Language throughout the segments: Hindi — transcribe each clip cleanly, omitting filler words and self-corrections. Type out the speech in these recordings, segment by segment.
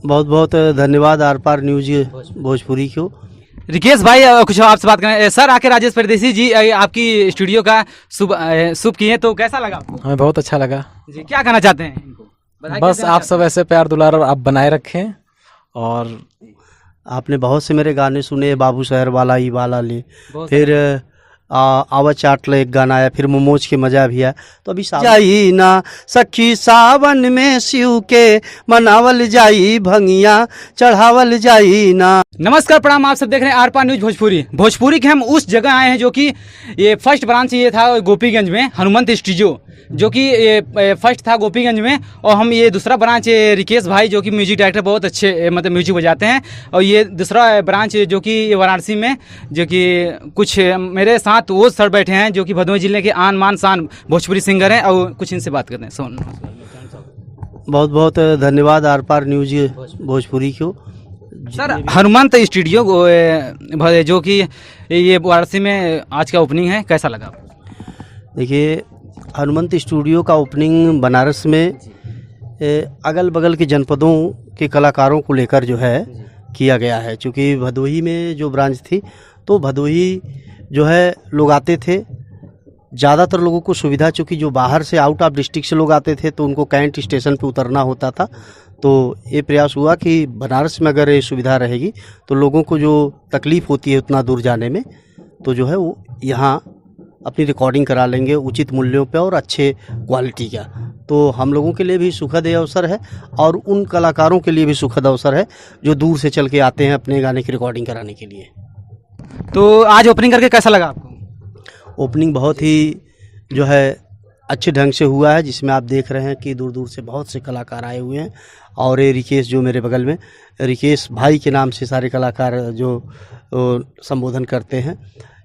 बहुत बहुत धन्यवाद आर पार न्यूज भोजपुरी को। रिकेश भाई कुछ आपसे बात करें। सर आके राजेश परदेसी जी आपकी स्टूडियो का शुभ किए, तो कैसा लगा आपको? हमें बहुत अच्छा लगा जी। क्या कहना चाहते हैं इनको? बस आप सब ऐसे प्यार दुलार आप बनाए रखें। और आपने बहुत से मेरे गाने सुने, बाबू शहर वाला ही वाला ले, फिर आवा चाट ले एक गाना आया, फिर मोमोज के मजा भी आया। तो अभी जाई ना सखी सावन में शिव के मनावल जाई भंगिया चढ़ावल जाई ना। नमस्कार प्रणाम, आप सब देख रहे हैं आर पार न्यूज भोजपुरी के हम उस जगह आए हैं जो कि ये फर्स्ट ब्रांच ये था गोपीगंज में, हनुमंत स्टूडियो जो कि ये फर्स्ट था गोपीगंज में, और हम ये दूसरा ब्रांच रिकेश भाई जो कि म्यूजिक डायरेक्टर बहुत अच्छे मतलब म्यूजिक बजाते हैं, और ये दूसरा ब्रांच जो कि वाराणसी में, जो कि कुछ मेरे साथ वो सर बैठे हैं जो कि भदोही जिले के आन मान शान भोजपुरी सिंगर हैं, और कुछ इनसे बात करते हैं। सोन बहुत बहुत धन्यवाद आर पार न्यूज भोजपुरी को। सर हनुमंत स्टूडियो जो कि ये वाराणसी में आज का ओपनिंग है, कैसा लगा? देखिए, हनुमंत स्टूडियो का ओपनिंग बनारस में अगल बगल के जनपदों के कलाकारों को लेकर जो है किया गया है। चूँकि भदोही में जो ब्रांच थी तो भदोही जो है लोग आते थे, ज़्यादातर लोगों को सुविधा, चूँकि जो बाहर से आउट ऑफ डिस्ट्रिक्ट से लोग आते थे तो उनको कैंट स्टेशन पे उतरना होता था। तो ये प्रयास हुआ कि बनारस में अगर ये सुविधा रहेगी तो लोगों को जो तकलीफ़ होती है उतना दूर जाने में, तो जो है वो यहाँ अपनी रिकॉर्डिंग करा लेंगे उचित मूल्यों पे और अच्छे क्वालिटी का। तो हम लोगों के लिए भी सुखद अवसर है और उन कलाकारों के लिए भी सुखद अवसर है जो दूर से चल के आते हैं अपने गाने की रिकॉर्डिंग कराने के लिए। तो आज ओपनिंग करके कैसा लगा आपको? ओपनिंग बहुत ही जो है अच्छे ढंग से हुआ है, जिसमें आप देख रहे हैं कि दूर दूर से बहुत से कलाकार आए हुए हैं। और ये रिकेश जो मेरे बगल में, रिकेश भाई के नाम से सारे कलाकार जो संबोधन करते हैं,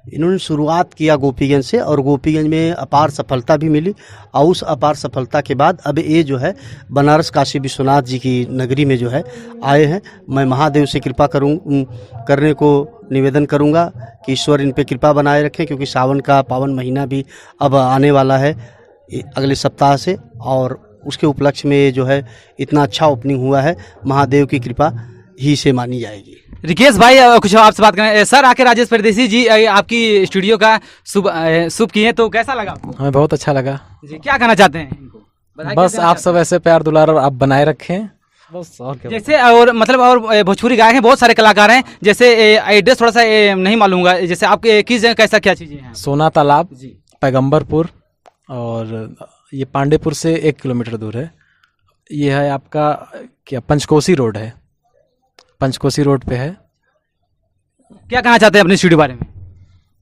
इन्होंने शुरुआत किया गोपीगंज से और गोपीगंज में अपार सफलता भी मिली। और उस अपार सफलता के बाद अब ये जो है बनारस काशी विश्वनाथ जी की नगरी में जो है आए हैं। मैं महादेव से कृपा करने को निवेदन करूंगा कि ईश्वर इन पे कृपा बनाए रखें, क्योंकि सावन का पावन महीना भी अब आने वाला है अगले सप्ताह से, और उसके उपलक्ष्य में जो है इतना अच्छा ओपनिंग हुआ है, महादेव की कृपा ही से मानी जाएगी। रिकेश भाई कुछ आपसे बात करें। सर आके राजेश परदेसी जी आपकी स्टूडियो का शुभ किए, तो कैसा लगा आपको? हमें बहुत अच्छा लगा जी। क्या कहना चाहते हैं इनको? बस आप सब ऐसे प्यार दुलार आप बनाए रखें बस। और क्या जैसे और मतलब और भोजपुरी गायक हैं, बहुत सारे कलाकार हैं, जैसे एड्रेस थोड़ा सा नहीं मालूम होगा, जैसे आपके किस जगह कैसा क्या चीज़ें हैं? सोना तालाब जी, पैगंबरपुर, और ये पांडेपुर से 1 किलोमीटर दूर है। ये है आपका क्या पंचकोसी रोड है, पंचकोसी रोड पे है। क्या कहना चाहते हैं अपने स्टूडियो बारे में?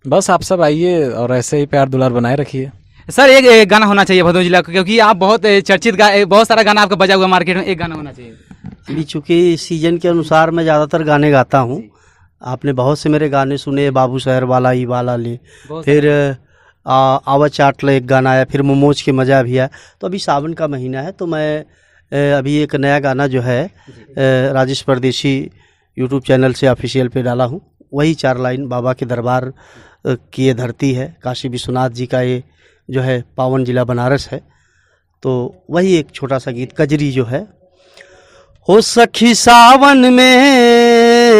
बस आप सब आइए और ऐसे ही प्यार दुलार बनाए रखिए। सर एक गाना होना चाहिए भदोही जिला का, क्योंकि आप बहुत चर्चित बहुत सारा गाना आपका बजा हुआ मार्केट में, एक गाना होना चाहिए। चूँकि सीजन के अनुसार मैं ज़्यादातर गाने गाता हूँ। आपने बहुत से मेरे गाने सुने, बाबू शहर वाला ही वाला ले, फिर आवा चाट ले एक गाना आया, फिर मोमोज के मजा भी आया। तो अभी सावन का महीना है तो मैं अभी एक नया गाना जो है राजेश परदेसी यूट्यूब चैनल से ऑफिशियल पे डाला हूँ। वही 4 लाइन, बाबा के दरबार की ये धरती है, काशी विश्वनाथ जी का ये जो है पावन जिला बनारस है, तो वही एक छोटा सा गीत कजरी जो है। हो सखी सावन में,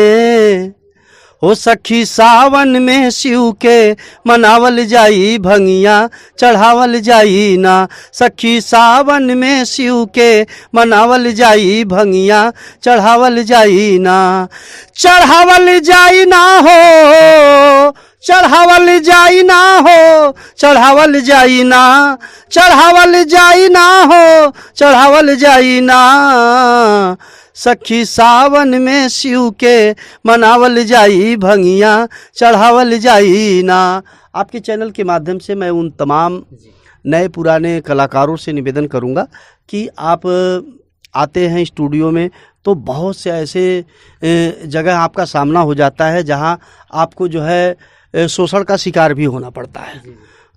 हो सखी सावन में शिव के मनावल जाई भंगिया चढ़ावल जाई ना। सखी सावन में शिव के मनावल जाई भंगिया चढ़ावल जाई ना। चढ़ावल जाई ना हो, चढ़ावल जाई ना हो, चढ़ावल जाई ना, चढ़ावल जाई ना हो, चढ़ावल जाई ना। सखी सावन में शिव के मनावल जाई भंगिया चढ़ावल जाई ना। आपके चैनल के माध्यम से मैं उन तमाम नए पुराने कलाकारों से निवेदन करूंगा कि आप आते हैं स्टूडियो में तो बहुत से ऐसे जगह आपका सामना हो जाता है जहां आपको जो है शोषण का शिकार भी होना पड़ता है।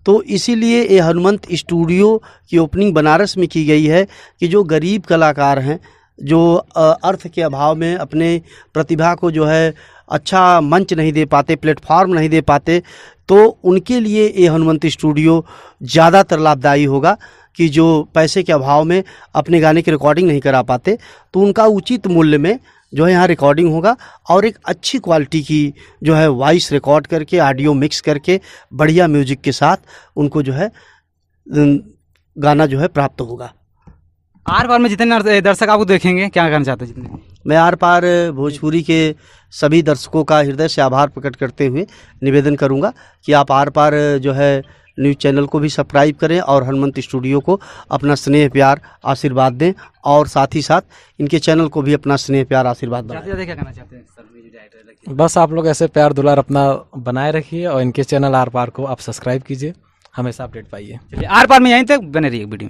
तो इसीलिए ये हनुमंत स्टूडियो की ओपनिंग बनारस में की गई है कि जो गरीब कलाकार हैं, जो अर्थ के अभाव में अपने प्रतिभा को जो है अच्छा मंच नहीं दे पाते, प्लेटफॉर्म नहीं दे पाते, तो उनके लिए ये हनुमंत स्टूडियो ज़्यादातर लाभदायी होगा। कि जो पैसे के अभाव में अपने गाने की रिकॉर्डिंग नहीं करा पाते, तो उनका उचित मूल्य में जो है यहाँ रिकॉर्डिंग होगा और एक अच्छी क्वालिटी की जो है वॉइस रिकॉर्ड करके, ऑडियो मिक्स करके, बढ़िया म्यूजिक के साथ उनको जो है गाना जो है प्राप्त होगा। आर पार में जितने दर्शक आपको देखेंगे, क्या कहना चाहते हैं? जितने मैं आर पार भोजपुरी के सभी दर्शकों का हृदय से आभार प्रकट करते हुए निवेदन करूंगा कि आप आर पार जो है न्यूज़ चैनल को भी सब्सक्राइब करें और हनुमंत स्टूडियो को अपना स्नेह प्यार आशीर्वाद दें, और साथ ही साथ इनके चैनल को भी अपना स्नेह प्यार आशीर्वाद दें। ज़्यादा क्या कहना चाहते हैं सर, म्यूजिक डायरेक्टर? बस आप लोग ऐसे प्यार दुलार अपना बनाए रखिए और इनके चैनल आर पार को आप सब्सक्राइब कीजिए, हमेशा अपडेट पाइए। चलिए, आर पार में यहीं तक बने रहिए वीडियो।